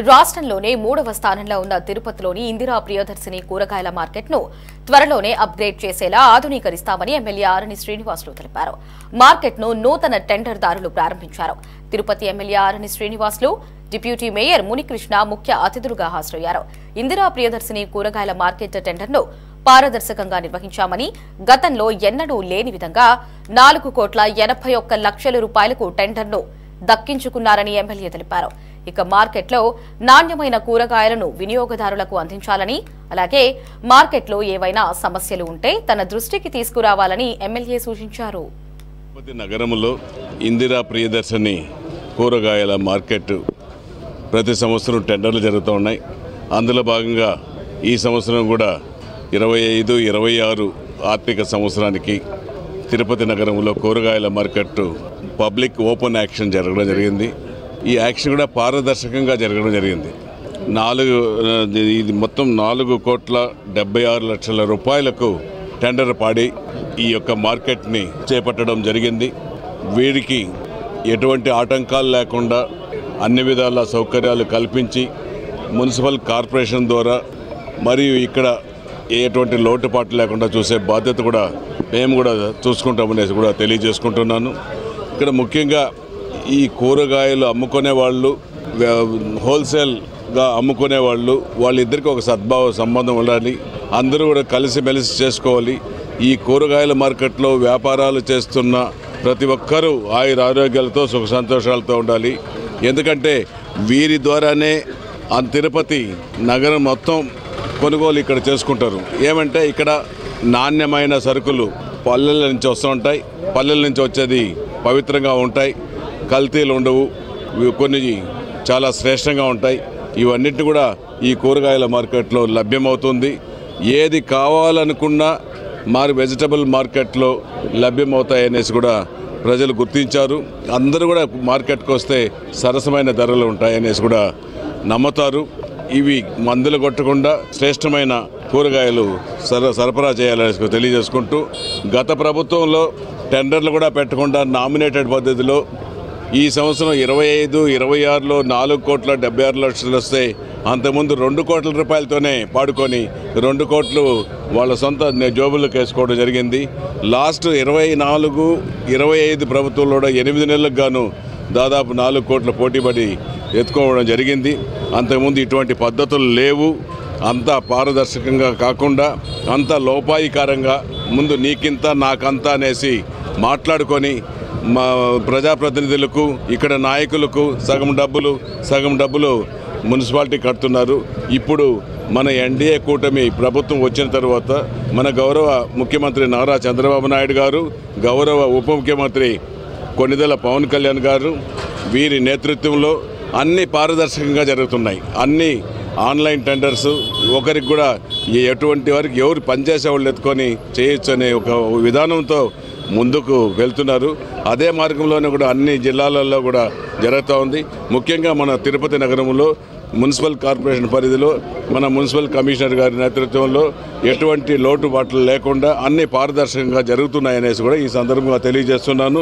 రాష్ట్రంలోనే 3వ స్థానంలో ఉన్న తిరుపతిలోని ఇందిరా ప్రియదర్శిని కూరగాయల మార్కెట్ను త్వరలోనే అప్గ్రేడ్ చేసేలా ఆధునీకరిస్తామని ఎమ్మెల్యే ఆరణి శ్రీనివాసులు తెలిపారు. మార్కెట్ను నూతన టెండర్దారులు ప్రారంభించారు. తిరుపతి ఎమ్మెల్యే ఆరణి శ్రీనివాసులు, డిప్యూటీ మేయర్ మునికృష్ణ ముఖ్య అతిథులుగా హాజరయ్యారు. ఇందిరా ప్రియదర్శిని కూరగాయల మార్కెట్ టెండర్ను పారదర్శకంగా నిర్వహించామని, గతంలో ఎన్నడూ లేని విధంగా 4,81,00,000 రూపాయలకు టెండర్ను దక్కించుకున్నారని ఎమ్మెల్యే తెలిపారు. ఇక మార్కెట్లో నాణ్యమైన కూరగాయలను వినియోగదారులకు అందించాలని, అలాగే మార్కెట్లో ఏవైనా సమస్యలు ఉంటే తన దృష్టికి తీసుకురావాలని ఎమ్మెల్యే సూచించారు. తిరుపతి నగరంలో ఇందిరా ప్రియదర్శిని కూరగాయల మార్కెట్ ప్రతి సంవత్సరం టెండర్లు జరుగుతూ ఉన్నాయి. అందులో భాగంగా ఈ సంవత్సరం కూడా 25-26 ఆర్థిక సంవత్సరానికి తిరుపతి నగరంలో కూరగాయల మార్కెట్ పబ్లిక్ ఓపెన్ యాక్షన్ జరగడం జరిగింది. ఈ యాక్షన్ కూడా పారదర్శకంగా జరగడం జరిగింది. ఇది మొత్తం 4,76,00,000 రూపాయలకు టెండర్ పాడి ఈ యొక్క మార్కెట్ని చేపట్టడం జరిగింది. వీరికి ఎటువంటి ఆటంకాలు లేకుండా అన్ని విధాల సౌకర్యాలు కల్పించి మున్సిపల్ కార్పొరేషన్ ద్వారా మరియు ఇక్కడ ఎటువంటి లోటుపాటు లేకుండా చూసే బాధ్యత కూడా మేము కూడా చూసుకుంటామనేసి కూడా తెలియజేసుకుంటున్నాను. ఇక్కడ ముఖ్యంగా ఈ కూరగాయలు అమ్ముకునే వాళ్ళు, హోల్సేల్గా అమ్ముకునే వాళ్ళిద్దరికీ ఒక సద్భావ సంబంధం ఉండాలి. అందరూ కూడా కలిసిమెలిసి చేసుకోవాలి. ఈ కూరగాయల మార్కెట్లో వ్యాపారాలు చేస్తున్న ప్రతి ఒక్కరూ ఆరోగ్యాలతో సుఖ సంతోషాలతో ఉండాలి. ఎందుకంటే వీరి ద్వారానే తిరుపతి నగరం మొత్తం కొనుగోలు ఇక్కడ చేసుకుంటారు. ఏమంటే ఇక్కడ నాణ్యమైన సరుకులు పల్లెల నుంచి వస్తూ ఉంటాయి. పల్లెల నుంచి వచ్చేది పవిత్రంగా ఉంటాయి, కల్తీలు ఉండవు, కొన్ని చాలా శ్రేష్టంగా ఉంటాయి. ఇవన్నిటిని కూడా ఈ కూరగాయల మార్కెట్లో లభ్యమవుతుంది. ఏది కావాలనుకున్నా వెజిటబుల్ మార్కెట్లో లభ్యమవుతాయనేసి కూడా ప్రజలు గుర్తించారు. అందరూ కూడా మార్కెట్కి వస్తే సరసమైన ధరలు ఉంటాయనేసి కూడా నమ్ముతారు. ఇవి మందులు కొట్టకుండా శ్రేష్టమైన కూరగాయలు సరఫరా చేయాలని తెలియజేసుకుంటూ, గత ప్రభుత్వంలో టెండర్లు కూడా పెట్టకుండా నామినేటెడ్ పద్ధతిలో ఈ సంవత్సరం 25-26లో 4,76,00,000 వస్తే అంతకుముందు 2 కోట్ల రూపాయలతోనే పాడుకొని 2 కోట్లు వాళ్ళ సొంత జోబులకు వేసుకోవడం జరిగింది. లాస్ట్ 24-25 ప్రభుత్వంలో 8 నెలలకు గాను దాదాపు 4 కోట్ల పోటీపడి ఎత్తుకోవడం జరిగింది. అంతకుముందు ఇటువంటి పద్ధతులు లేవు. అంతా పారదర్శకంగా కాకుండా అంతా లోపాయికారంగా ముందు నీకింత నాకంతా అనేసి మాట్లాడుకొని మా ప్రజాప్రతినిధులకు, ఇక్కడ నాయకులకు సగం డబ్బులు మున్సిపాలిటీ కడుతున్నారు. ఇప్పుడు మన ఎన్డీఏ కూటమి ప్రభుత్వం వచ్చిన తర్వాత మన గౌరవ ముఖ్యమంత్రి నారా చంద్రబాబు నాయుడు గారు, గౌరవ ఉప ముఖ్యమంత్రి కొణిదెల పవన్ కళ్యాణ్ గారు, వీరి నేతృత్వంలో అన్ని పారదర్శకంగా జరుగుతున్నాయి. అన్ని ఆన్లైన్ టెండర్స్, ఒకరికి కూడా ఎటువంటి వారికి ఎవరు పనిచేసే వాళ్ళు ఎత్తుకొని చేయొచ్చు అనే ఒక విధానంతో ముందుకు వెళ్తున్నారు. అదే మార్గంలోనే కూడా అన్ని జిల్లాలలో కూడా జరుగుతూ ఉంది. ముఖ్యంగా మన తిరుపతి నగరంలో మున్సిపల్ కార్పొరేషన్ పరిధిలో మన మున్సిపల్ కమిషనర్ గారి నేతృత్వంలో ఎటువంటి లోటుపాట్లు లేకుండా అన్ని పారదర్శకంగా జరుగుతున్నాయనేసి కూడా ఈ సందర్భంగా తెలియజేస్తున్నాను.